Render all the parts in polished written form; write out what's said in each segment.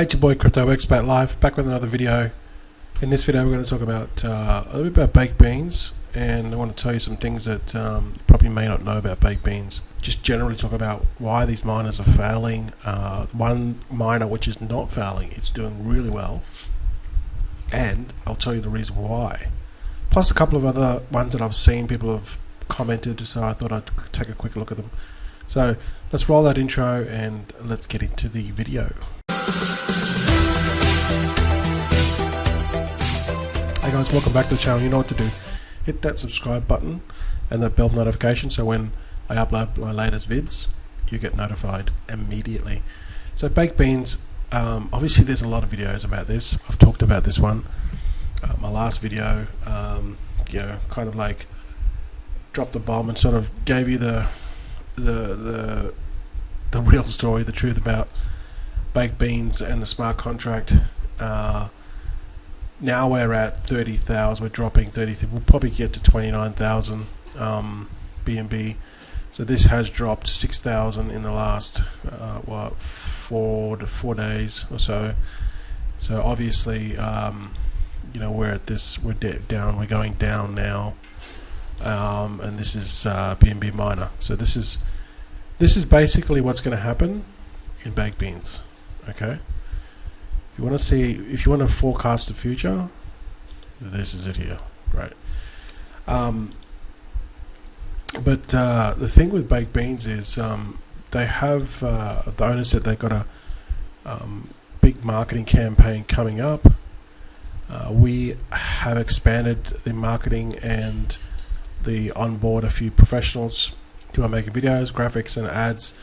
It's your boy Crypto Expat Live, back with another video. In this video we're going to talk about a little bit about baked beans, and I want to tell you some things that you probably may not know about baked beans. Just generally talk about why these miners are failing. One miner which is not failing, it's doing really well, and I'll tell you the reason why. Plus a couple of other ones that I've seen people have commented, so I thought I'd take a quick look at them. So let's roll that intro and let's get into the video. Hey guys, welcome back to the channel. You know what to do. Hit that subscribe button and that bell notification so when I upload my latest vids, you get notified immediately. So baked beans, obviously there's a lot of videos about this. I've talked about this one. My last video, kind of like dropped the bomb and sort of gave you the real story, the truth about baked beans and the smart contract. Now we're at 30,000. We're dropping 30. We'll probably get to 29,000 BNB. So this has dropped 6,000 in the last 4 days or so. So obviously, we're at this. We're down. We're going down now, and this is BNB miner. So this is basically what's going to happen in baked beans. Okay. If you want to forecast the future, this is it here, right? But the thing with baked beans is they have the owner said they've got a big marketing campaign coming up. We have expanded the marketing and the onboard a few professionals who are making videos, graphics, and ads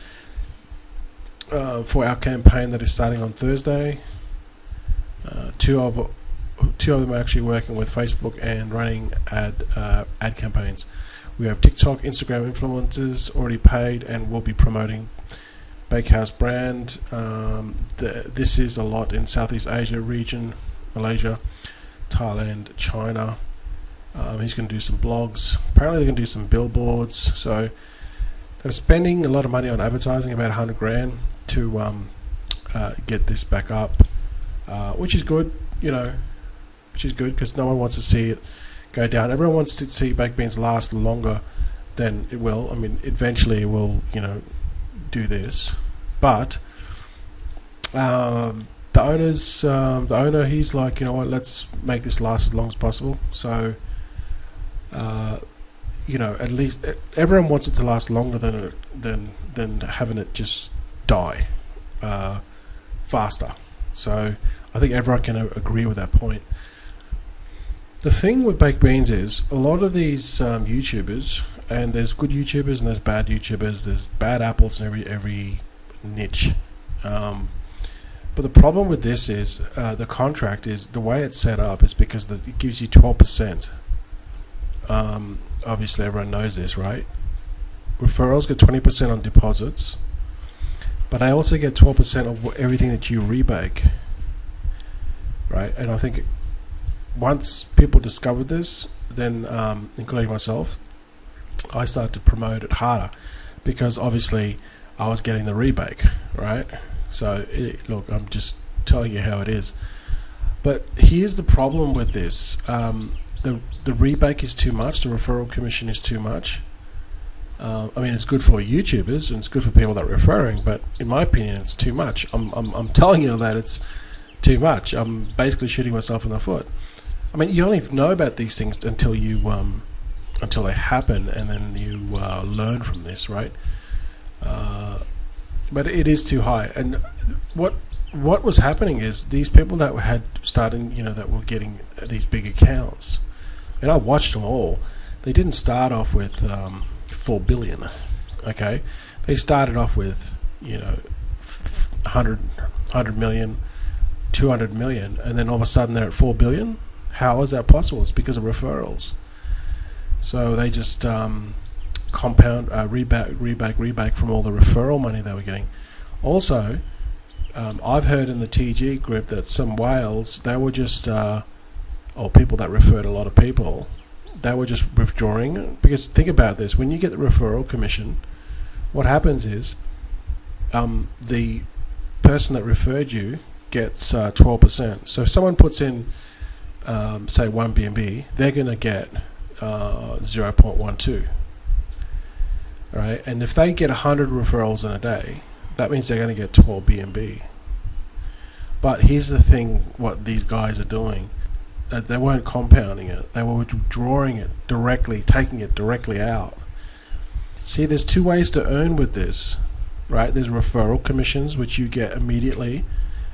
for our campaign that is starting on Thursday. Two of them are actually working with Facebook and running ad campaigns. We have TikTok, Instagram influencers already paid, and we'll be promoting Bakehouse brand. This is a lot in Southeast Asia region, Malaysia, Thailand, China. He's going to do some blogs. Apparently they're going to do some billboards. So they're spending a lot of money on advertising, about 100 grand to get this back up. Which is good, which is good because no one wants to see it go down. Everyone wants to see baked beans last longer than it will. I mean, eventually it will, do this. But the owner, he's like, let's make this last as long as possible. So, at least everyone wants it to last longer than having it just die faster. So I think everyone can agree with that point. The thing with baked beans is a lot of these YouTubers, and there's good YouTubers and there's bad YouTubers, there's bad apples in every niche. But the problem with this is the contract is the way it's set up is because it gives you 12%. Obviously everyone knows this, right? Referrals get 20% on deposits, but I also get 12% of everything that you rebake, right? And I think once people discovered this, then including myself, I started to promote it harder because obviously I was getting the rebake, right? So look, I'm just telling you how it is. But here's the problem with this: the rebake is too much. The referral commission is too much. I mean, it's good for YouTubers and it's good for people that are referring, but in my opinion, it's too much. I'm telling you that it's too much. I'm basically shooting myself in the foot. I mean, you only know about these things until they happen, and then you learn from this, right? But it is too high. And what was happening is these people that had starting, that were getting these big accounts, and I watched them all. They didn't start off with 4 billion, okay? They started off with 100 million, 200 million, and then all of a sudden they're at 4 billion. How is that possible? It's because of referrals. So they just compound, rebake from all the referral money they were getting. Also, I've heard in the TG group that some whales, they were just or people that referred a lot of people, they were just withdrawing. Because think about this: when you get the referral commission, what happens is the person that referred you gets 12%. So if someone puts in, say, 1 BNB, they're going to get 0.12. Right? And if they get 100 referrals in a day, that means they're going to get 12 BNB. But here's the thing, what these guys are doing, they weren't compounding it, they were withdrawing it directly, taking it directly out. See, there's two ways to earn with this, right? There's referral commissions, which you get immediately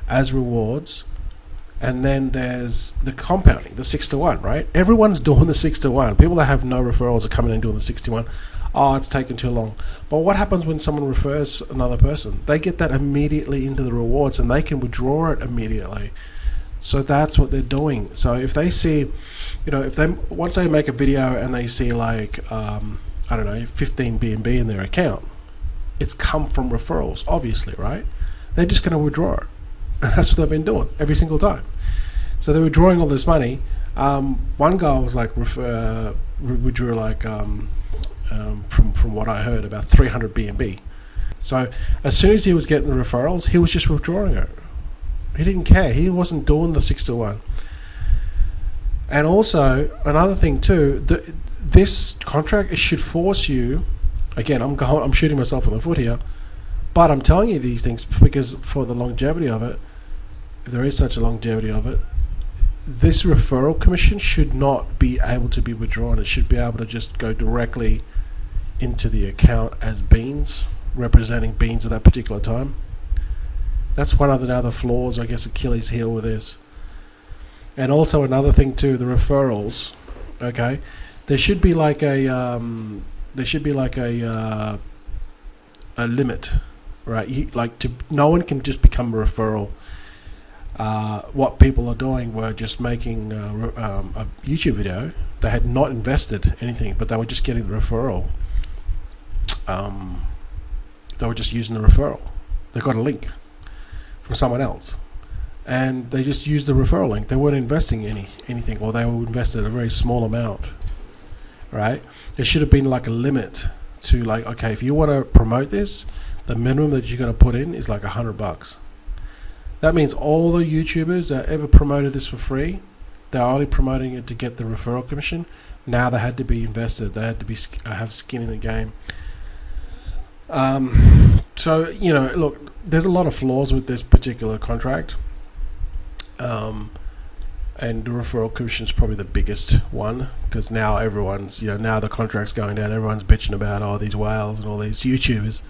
as rewards, and then there's the compounding, the 6-to-1, right? Everyone's doing the 6-to-1. People that have no referrals are coming in and doing the 6-to-1. Oh, it's taken too long. But what happens when someone refers another person? They get that immediately into the rewards, and they can withdraw it immediately. So that's what they're doing. So if they see, if they once they make a video and they see like I don't know, 15 BNB in their account, it's come from referrals, obviously, right? They're just going to withdraw it. And that's what they've been doing every single time. So they're withdrawing all this money. One guy was like withdrew like from what I heard, about 300 BNB. So as soon as he was getting the referrals, he was just withdrawing it. He didn't care. He wasn't doing the 6-to-1. And also another thing too, this contract, it should force you. Again, I'm shooting myself in the foot here, but I'm telling you these things because for the longevity of it, if there is such a longevity of it, this referral commission should not be able to be withdrawn. It should be able to just go directly into the account as beans, representing beans at that particular time. That's one of the other flaws, I guess, Achilles heel with this. And also another thing too, the referrals. Okay, there should be like a limit, right? No one can just become a referral. What people are doing were just making a YouTube video. They had not invested anything, but they were just getting the referral. They were just using the referral. They got a link from someone else, and they just used the referral link. They weren't investing anything, or they were invested a very small amount, right? There should have been like a limit to like, okay, if you want to promote this, the minimum that you're going to put in is like $100. That means all the YouTubers that ever promoted this for free, they're only promoting it to get the referral commission. Now they had to be invested. They had to be have skin in the game. So look, there's a lot of flaws with this particular contract, and the referral commission is probably the biggest one, because now everyone's, now the contract's going down. Everyone's bitching about all these whales and all these YouTubers.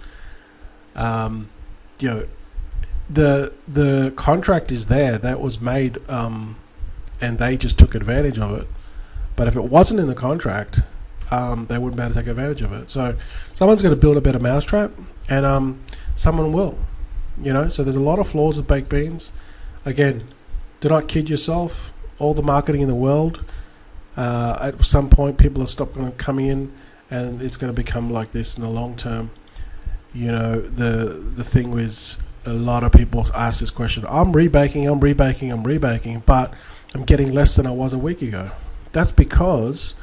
The contract is there, that was made, and they just took advantage of it. But if it wasn't in the contract, they wouldn't be able to take advantage of it. So someone's going to build a better mousetrap, and someone will. So there's a lot of flaws with baked beans. Again, do not kid yourself. All the marketing in the world, at some point people are stopped coming in, and it's going to become like this in the long term. The thing was, a lot of people ask this question: I'm rebaking, but I'm getting less than I was a week ago. That's because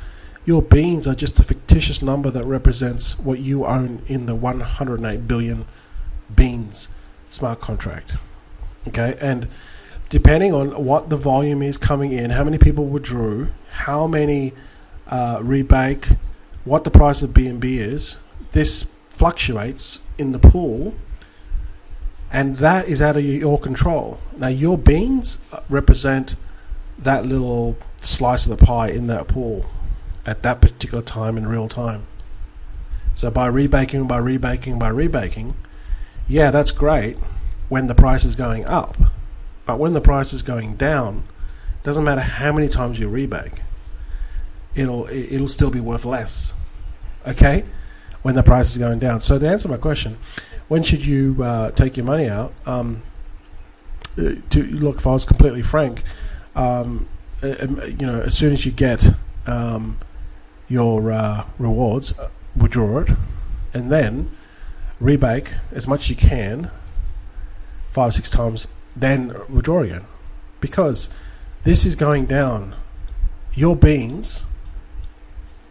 your beans are just a fictitious number that represents what you own in the 108 billion beans smart contract. Okay, and depending on what the volume is coming in, how many people withdrew, how many rebake, what the price of BNB is, this fluctuates in the pool, and that is out of your control. Now your beans represent that little slice of the pie in that pool at that particular time in real time. So by rebaking, yeah, that's great when the price is going up, but when the price is going down, doesn't matter how many times you rebake, it'll still be worth less, okay, when the price is going down. So to answer my question, when should you take your money out? Look, if I was completely frank, as soon as you get your rewards, withdraw it, and then rebake as much as you can, 5-6 times, then withdraw again, because this is going down. Your beans,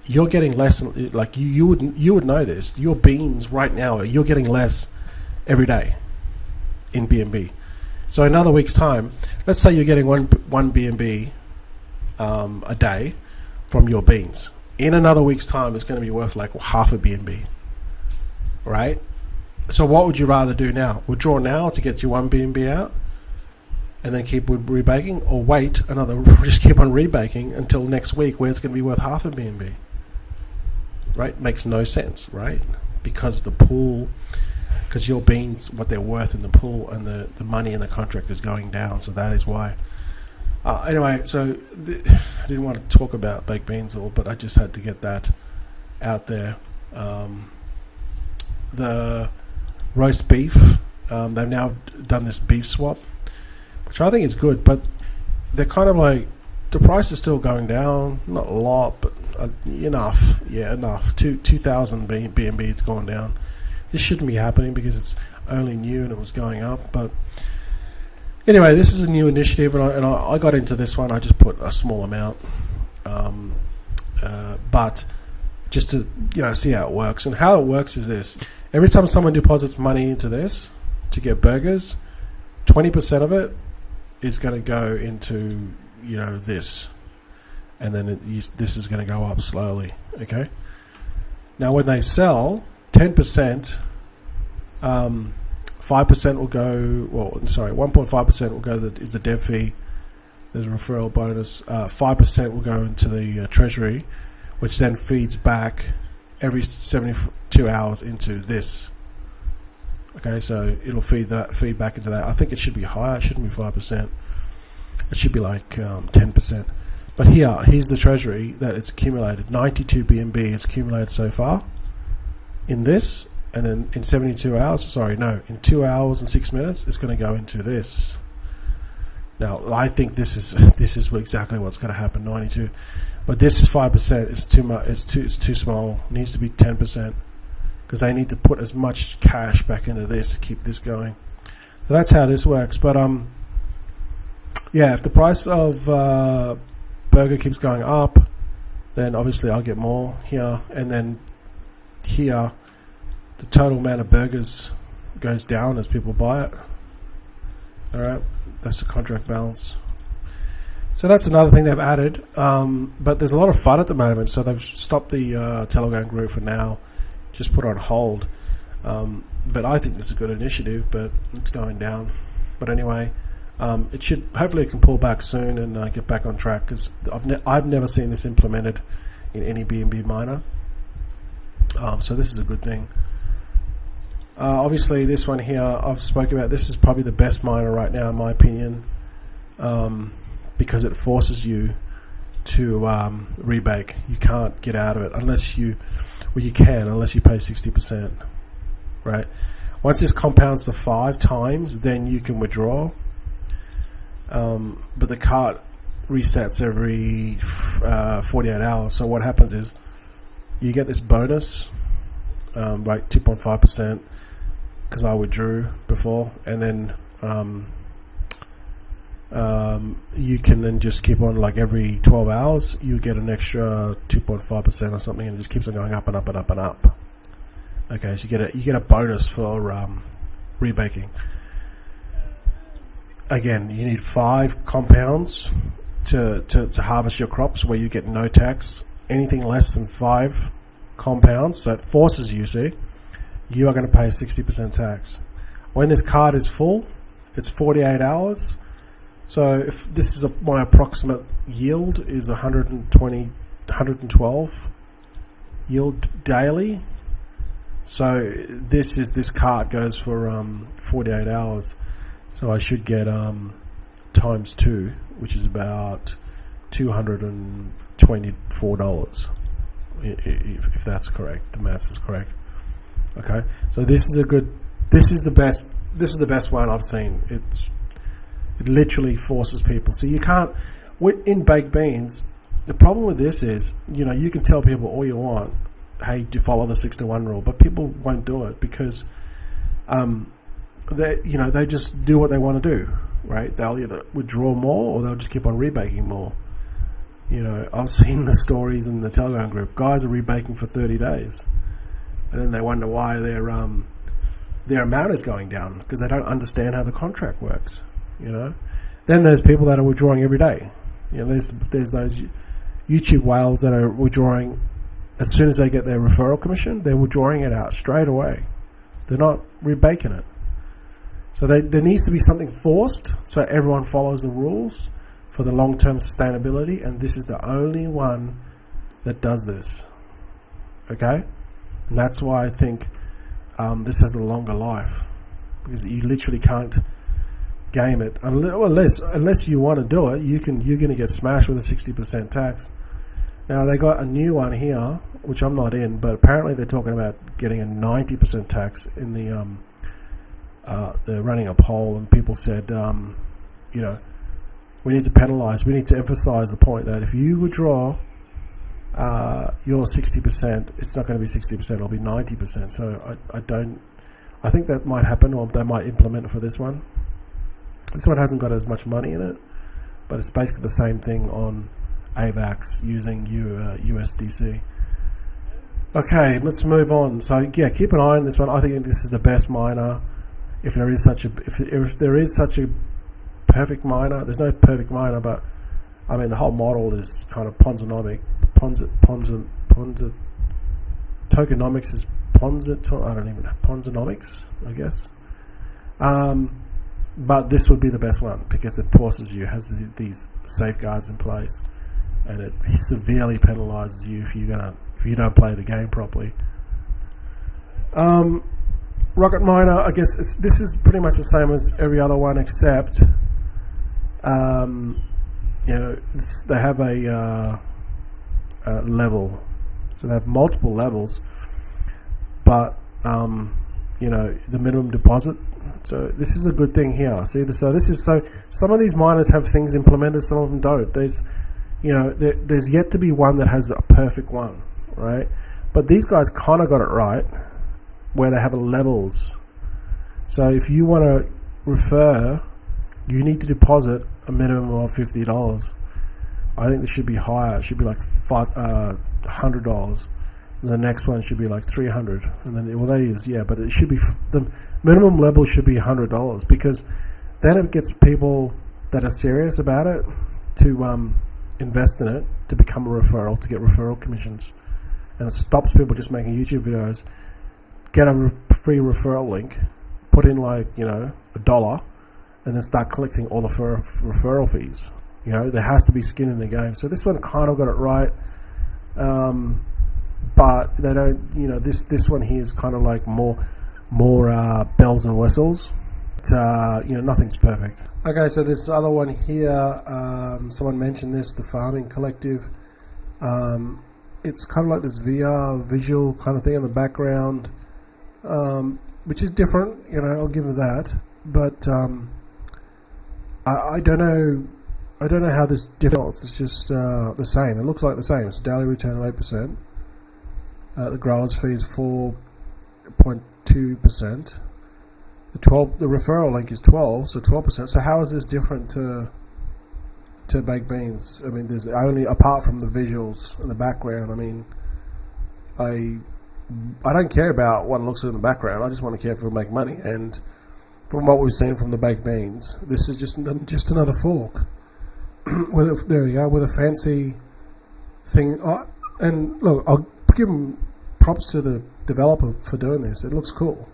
you're getting less. Like you would know this. Your beans right now, you're getting less every day in BNB. So in another week's time, let's say you're getting one BNB a day from your beans. In another week's time, it's going to be worth like half a BNB, right? So what would you rather do now? Withdraw now to get your one BNB out, and then keep rebaking, or wait just keep on rebaking until next week where it's going to be worth half a BNB, right? Makes no sense, right? Because your beans, what they're worth in the pool, and the money in the contract is going down, so that is why. Anyway, so I didn't want to talk about baked beans but I just had to get that out there. The roast beef, they've now done this beef swap, which I think is good, but they're kind of like, the price is still going down, not a lot, but enough. Yeah, enough. 2,000 BNB it's gone down. This shouldn't be happening because it's only new and it was going up. But anyway, this is a new initiative, and I got into this one. I just put a small amount, but just to see how it works. And how it works is this: every time someone deposits money into this to get burgers, 20% of it is going to go into this, and then this is going to go up slowly. Okay. Now, when they sell, 10%, 5% will go. 1.5% will go. Is the dev fee. There's a referral bonus. 5% will go into the treasury, which then feeds back every 72 hours into this. Okay, so it'll feed back into that. I think it should be higher. It shouldn't be 5%. It should be like 10%. But here's the treasury that it's accumulated. 92 BNB it's accumulated so far in this, and then in 72 hours. In 2 hours and 6 minutes, it's going to go into this. Now, I think this is exactly what's going to happen. 92, but this is 5%. It's too much. It's too small. It needs to be 10%. Because they need to put as much cash back into this to keep this going. So that's how this works. But if the price of burger keeps going up, then obviously I'll get more here, and then here the total amount of burgers goes down as people buy it. All right, that's the contract balance. So that's another thing they've added. But there's a lot of FUD at the moment, so they've stopped the Telegram group for now. Just put on hold, but I think this is a good initiative, but it's going down. But anyway, it should, hopefully it can pull back soon and get back on track, because I've never seen this implemented in any BNB miner, so this is a good thing. Obviously this one here I've spoken about. This is probably the best miner right now in my opinion, because it forces you to rebake. You can't get out of it unless you can, unless you pay 60%, right? Once this compounds to 5 times, then you can withdraw. But the cart resets every 48 hours. So what happens is you get this bonus, like 2.5%, because I withdrew before, and then you can then just keep on, like every 12 hours you get an extra 2.5% or something, and it just keeps on going up and up and up and up. Okay, so you get a bonus for rebaking. Again, you need 5 compounds to harvest your crops where you get no tax. Anything less than 5 compounds, so it forces you, you are going to pay 60% tax. When this card is full, it's 48 hours. So if this is my approximate yield is 112 yield daily. So this cart goes for 48 hours. So I should get times 2, which is about $224, if that's correct. The maths is correct. Okay, so this is the best one I've seen. It literally forces people. So you can't, in baked beans, the problem with this is, you can tell people all you want, hey, do follow the 6-to-1 rule, but people won't do it because they just do what they want to do, right? They'll either withdraw more or they'll just keep on rebaking more. I've seen the stories in the Telegram group. Guys are rebaking for 30 days, and then they wonder why their amount is going down, because they don't understand how the contract works. you know. Then there's people that are withdrawing every day. You know, there's those YouTube whales that are withdrawing as soon as they get their referral commission. They're withdrawing it out straight away. They're not rebaking it. So there needs to be something forced so everyone follows the rules for the long-term sustainability, and this is the only one that does this. Okay? And that's why I think this has a longer life, because you literally can't game it unless you want to do it. You're going to get smashed with a 60% tax. Now they got a new one here, which I'm not in, but apparently they're talking about getting a 90% tax in the they're running a poll, and people said, you know, we need to penalise. We need to emphasise the point that if you withdraw your 60%, it's not going to be 60%. It'll be 90%. So I think that might happen, or they might implement it for this one. This one hasn't got as much money in it, but it's basically the same thing on AVAX using USDC. Okay, let's move on. So yeah, keep an eye on this one. I think this is the best miner. If there is such a perfect miner, there's no perfect miner, but I mean the whole model is kind of Ponzonomic. Tokenomics is Ponzonomics, I guess. But this would be the best one because it forces you, has these safeguards in place, and it severely penalizes you if you don't play the game properly. Rocket Miner, I guess this is pretty much the same as every other one, except you know, they have a level, so they have multiple levels, but you know, the minimum deposit. So this is a good thing here. See, so some of these miners have things implemented, some of them don't. There's yet to be one that has a perfect one, right? But these guys kind of got it right, where they have levels. So if you want to refer, you need to deposit a minimum of $50. I think this should be higher. It should be like $100. The next one should be like $300, and then that is, yeah, but it should be the minimum level should be $100, because then it gets people that are serious about it to invest in it, to become a referral, to get referral commissions, and it stops people just making YouTube videos. Get a free referral link, put in like, you know, $1, and then start collecting all the referral fees. You know, there has to be skin in the game. So this one kind of got it right. But they don't, you know, this one here is kind of like more bells and whistles. But, you know, nothing's perfect. Okay, so this other one here, someone mentioned this, the Farming Collective. It's kind of like this VR visual kind of thing in the background, which is different. You know, I'll give it that. But I don't know. I don't know how this differs. It's just the same. It looks like the same. It's a daily return of 8%. The grower's fee is 4.2%. The referral link is 12, so 12%. So how is this different to baked beans? I mean, there's only, apart from the visuals in the background. I mean, I don't care about what it looks like in the background. I just want to care if it'll make money. And from what we've seen from the baked beans, this is just another fork. There we go, with a fancy thing. And look, I'll give them props to the developer for doing this. It looks cool,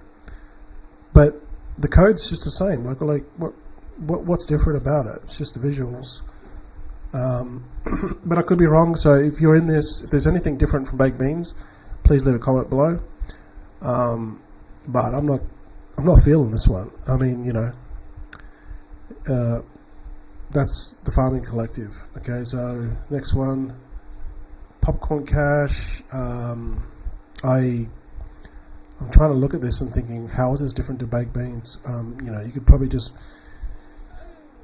but the code's just the same. Like what's different about it? It's just the visuals. But I could be wrong. So if you're in this, if there's anything different from baked beans, please leave a comment below. But I'm not feeling this one. I mean, you know, that's the Farming Collective. Okay, so next one. Popcorn Cash. I'm trying to look at this and thinking, how is this different to baked beans? You know, you could probably just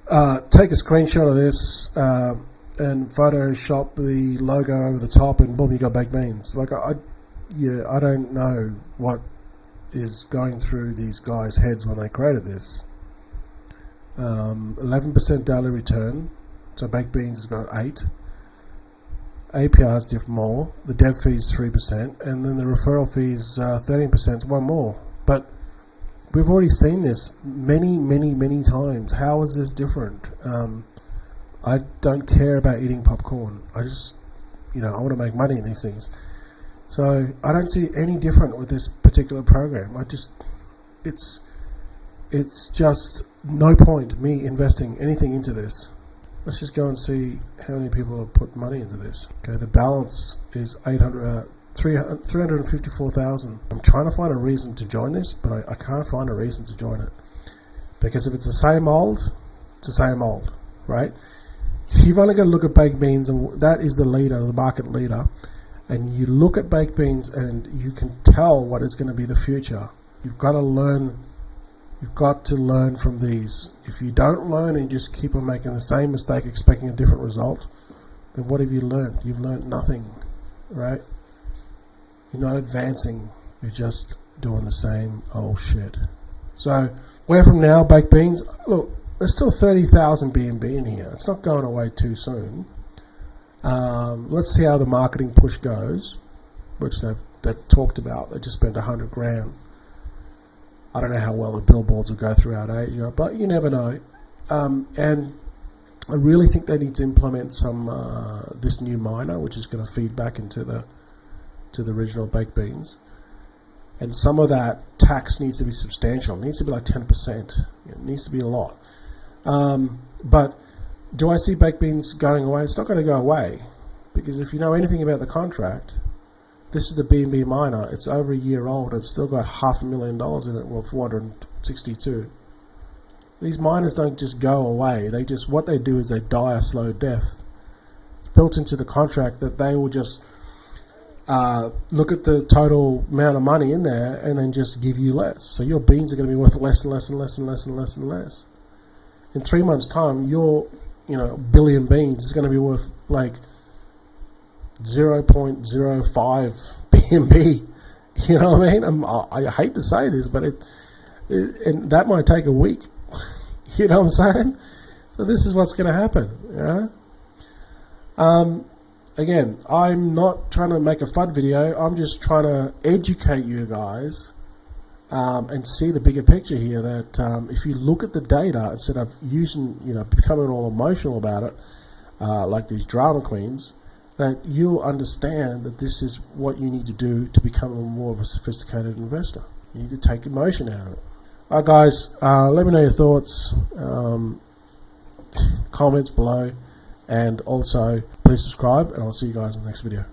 take a screenshot of this and Photoshop the logo over the top, and boom, you got baked beans. Like I don't know what is going through these guys' heads when they created this. 11% daily return. So baked beans has got 8. APRs diff more, the dev fee is 3%, and then the referral fee is 13%, one more. But We've already seen this many times. How is this different? I don't care about eating popcorn. I just, I want to make money in these things. So I don't see any different with this particular program. It's just no point me investing anything into this. Let's just go and see how many people have put money into this. Okay, the balance is 354,000. I'm trying to find a reason to join this, but I can't find a reason to join it. Because if it's the same old, it's the same old, right? You've only got to look at baked beans, and that is the leader, the market leader. And you look at baked beans and you can tell what is going to be the future. You've got to learn from these. If you don't learn and you just keep on making the same mistake expecting a different result, then what have you learned? You've learned nothing, right? You're not advancing. You're just doing the same old shit. So where from now, baked beans? Look, there's still 30,000 BNB in here. It's not going away too soon. Let's see how the marketing push goes, which they've talked about. They just spent 100 grand. I don't know how well the billboards will go throughout Asia, but you never know. And I really think they need to implement this new miner, which is going to feed back into the original baked beans. And some of that tax needs to be substantial. It needs to be like 10%. It needs to be a lot. But do I see baked beans going away? It's not going to go away, because if you know anything about the contract, this is the BNB miner. It's over a year old. It's still got $500,000 in it. Well, 462. These miners don't just go away. What they do is they die a slow death. It's built into the contract that they will just look at the total amount of money in there and then just give you less. So your beans are going to be worth less and less and less and less and less and less. In 3 months' time, your billion beans is going to be worth like 0.05 BNB. You know what I mean? I hate to say this, but and that might take a week. You know what I'm saying? So this is what's going to happen. Again, I'm not trying to make a FUD video. I'm just trying to educate you guys and see the bigger picture here. That if you look at the data instead of becoming all emotional about it, like these drama queens, that you'll understand that this is what you need to do to become more of a sophisticated investor. You need to take emotion out of it. All right, guys, let me know your thoughts, comments below, and also please subscribe, and I'll see you guys in the next video.